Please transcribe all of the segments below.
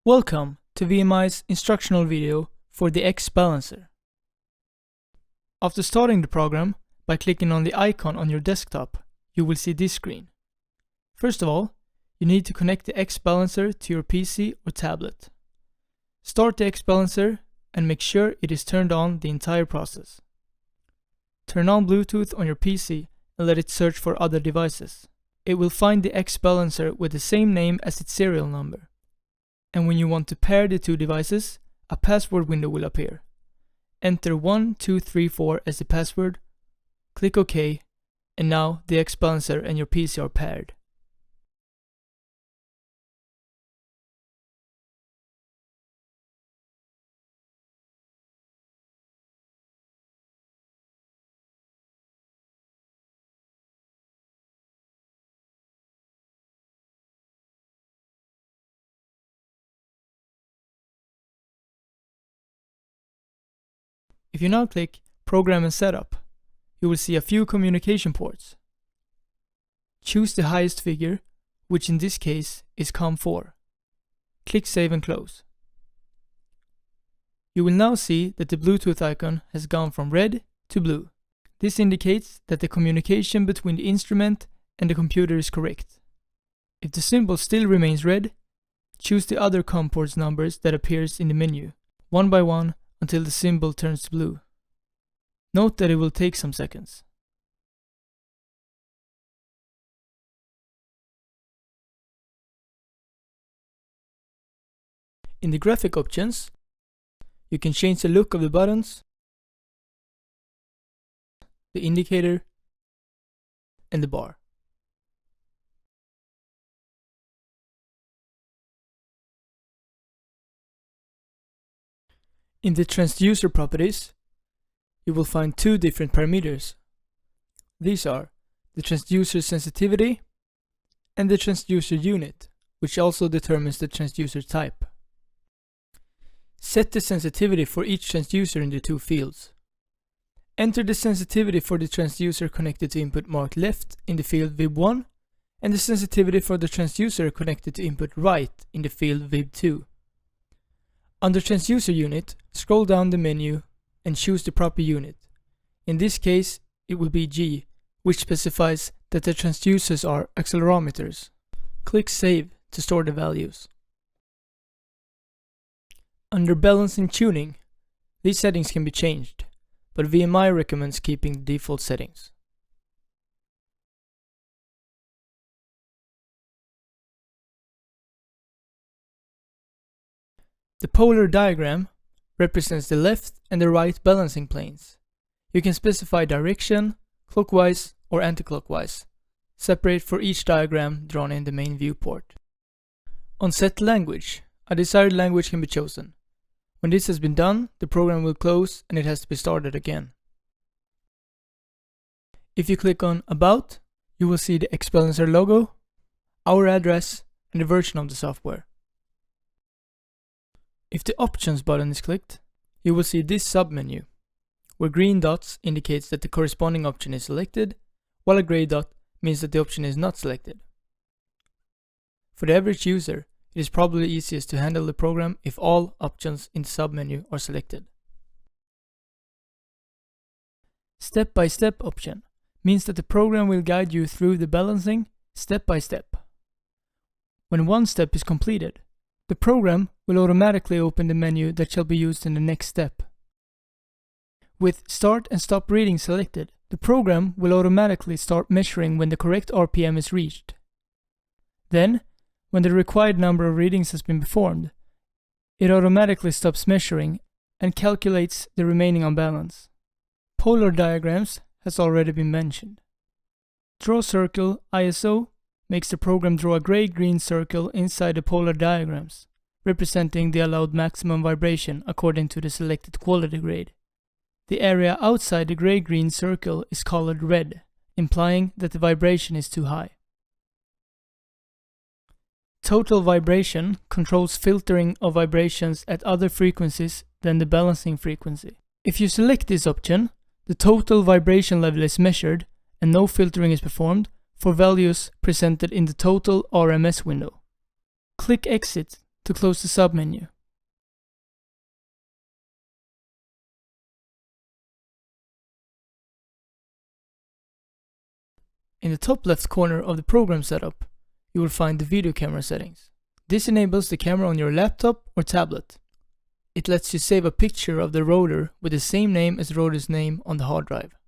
Welcome to VMI's instructional video for the X Balancer. After starting the program, by clicking on the icon on your desktop, you will see this screen. First of all, you need to connect the X Balancer to your PC or tablet. Start the X Balancer and make sure it is turned on the entire process. Turn on Bluetooth on your PC and let it search for other devices. It will find the X Balancer with the same name as its serial number. And when you want to pair the two devices, a password window will appear. Enter 1234 as the password, click OK, and now the X Balancer and your PC are paired. If you now click Program and Setup, you will see a few communication ports. Choose the highest figure, which in this case is COM4. Click Save and Close. You will now see that the Bluetooth icon has gone from red to blue. This indicates that the communication between the instrument and the computer is correct. If the symbol still remains red, choose the other COM ports numbers that appears in the menu, one by one, until the symbol turns to blue. Note that it will take some seconds. In the graphic options, you can change the look of the buttons, the indicator, and the bar. In the transducer properties, you will find two different parameters. These are the transducer sensitivity and the transducer unit, which also determines the transducer type. Set the sensitivity for each transducer in the two fields. Enter the sensitivity for the transducer connected to input marked left in the field VIB1 and the sensitivity for the transducer connected to input right in the field VIB2. Under transducer unit, scroll down the menu and choose the proper unit. In this case, it will be G, which specifies that the transducers are accelerometers. Click Save to store the values. Under Balancing Tuning, these settings can be changed, but VMI recommends keeping the default settings. The polar diagram represents the left and the right balancing planes. You can specify direction, clockwise or anti-clockwise, separate for each diagram drawn in the main viewport. On Set Language, a desired language can be chosen. When this has been done, the program will close and it has to be started again. If you click on About, you will see the X Balancer logo, our address, and the version of the software. If the Options button is clicked, you will see this submenu, where green dots indicates that the corresponding option is selected, while a gray dot means that the option is not selected. For the average user, it is probably easiest to handle the program if all options in the submenu are selected. Step-by-step option means that the program will guide you through the balancing step by step. When one step is completed, the program will automatically open the menu that shall be used in the next step. With Start and Stop Reading selected, the program will automatically start measuring when the correct RPM is reached. Then, when the required number of readings has been performed, it automatically stops measuring and calculates the remaining unbalance. Polar diagrams has already been mentioned. Draw Circle ISO makes the program draw a gray-green circle inside the polar diagrams, representing the allowed maximum vibration according to the selected quality grade. The area outside the gray-green circle is colored red, implying that the vibration is too high. Total vibration controls filtering of vibrations at other frequencies than the balancing frequency. If you select this option, the total vibration level is measured and no filtering is performed for values presented in the total RMS window. Click Exit to close the submenu. In the top left corner of the program setup, you will find the video camera settings. This enables the camera on your laptop or tablet. It lets you save a picture of the rotor with the same name as the rotor's name on the hard drive.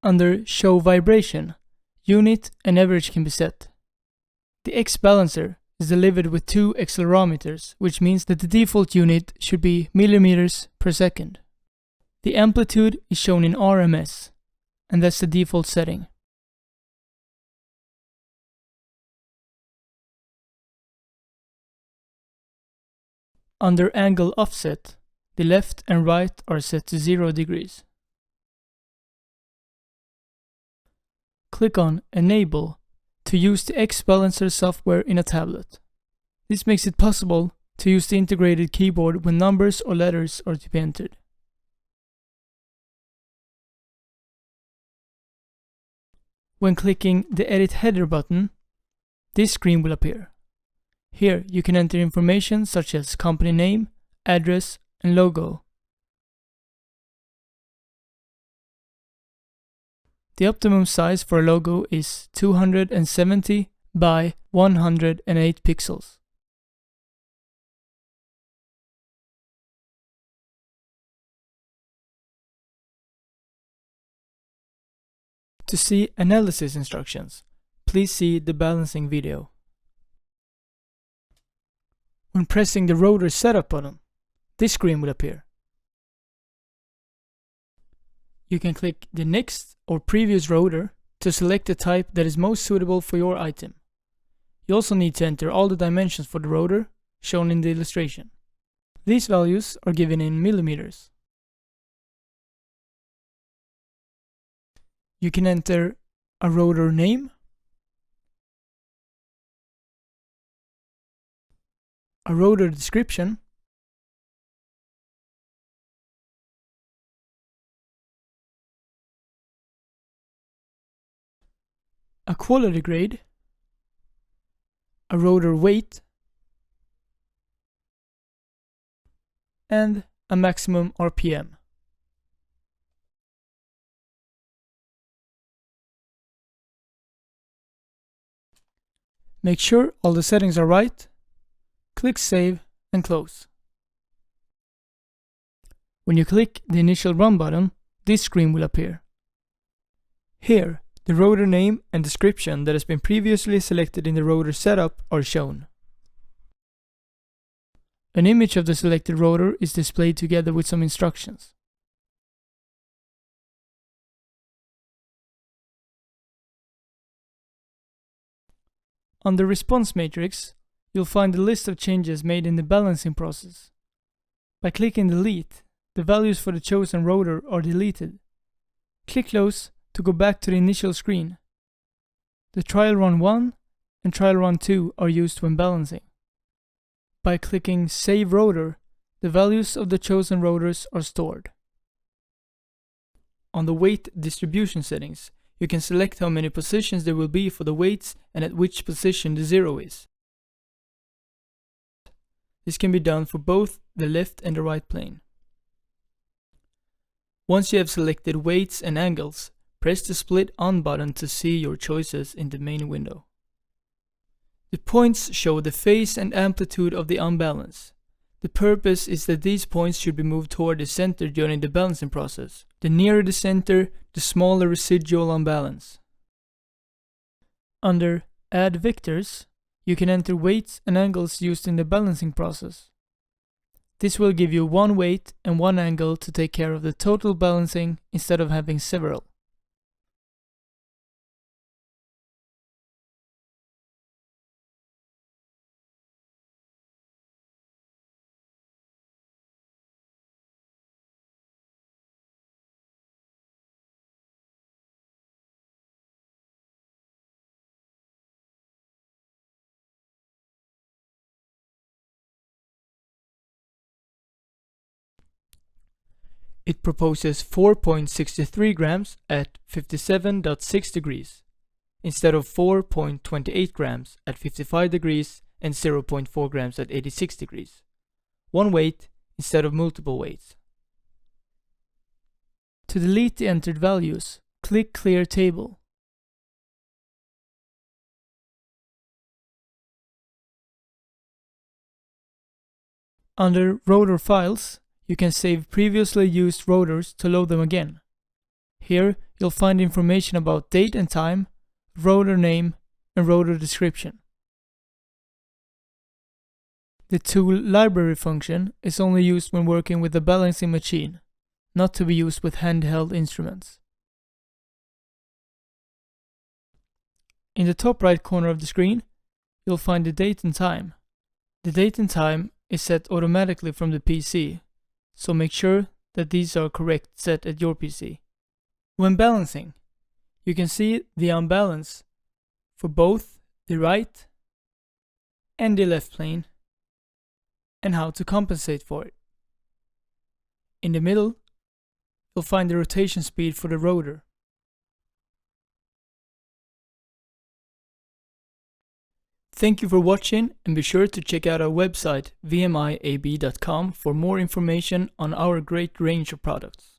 Under Show Vibration, unit and average can be set. The X balancer is delivered with 2 accelerometers, which means that the default unit should be millimeters per second. The amplitude is shown in RMS, and that's the default setting. Under Angle Offset, the left and right are set to 0 degrees. Click on Enable to use the X Balancer software in a tablet. This makes it possible to use the integrated keyboard when numbers or letters are to be entered. When clicking the Edit Header button, this screen will appear. Here you can enter information such as company name, address, and logo. The optimum size for a logo is 270 by 108 pixels. To see analysis instructions, please see the balancing video. When pressing the rotor setup button, this screen will appear. You can click the next or previous rotor to select the type that is most suitable for your item. You also need to enter all the dimensions for the rotor shown in the illustration. These values are given in millimeters. You can enter a rotor name, a rotor description, a quality grade, a rotor weight, and a maximum RPM. Make sure all the settings are right, click Save and Close. When you click the Initial Run button, this screen will appear. Here, the rotor name and description that has been previously selected in the rotor setup are shown. An image of the selected rotor is displayed together with some instructions. On the response matrix, you'll find a list of changes made in the balancing process. By clicking Delete, the values for the chosen rotor are deleted. Click Close to go back to the initial screen. The Trial Run 1 and Trial Run 2 are used when balancing. By clicking Save Rotor, the values of the chosen rotors are stored. On the weight distribution settings, you can select how many positions there will be for the weights and at which position the zero is. This can be done for both the left and the right plane. Once you have selected weights and angles, press the Split On button to see your choices in the main window. The points show the phase and amplitude of the unbalance. The purpose is that these points should be moved toward the center during the balancing process. The nearer the center, the smaller residual unbalance. Under Add Vectors, you can enter weights and angles used in the balancing process. This will give you one weight and one angle to take care of the total balancing instead of having several. It proposes 4.63 grams at 57.6 degrees, instead of 4.28 grams at 55 degrees and 0.4 grams at 86 degrees. One weight instead of multiple weights. To delete the entered values, click Clear Table. Under Rotor Files, you can save previously used rotors to load them again. Here you'll find information about date and time, rotor name, and rotor description. The tool library function is only used when working with a balancing machine, not to be used with handheld instruments. In the top right corner of the screen, you'll find the date and time. The date and time is set automatically from the PC, so make sure that these are correct set at your PC. When balancing, you can see the unbalance for both the right and the left plane and how to compensate for it. In the middle, you'll find the rotation speed for the rotor. Thank you for watching, and be sure to check out our website vmiab.com for more information on our great range of products.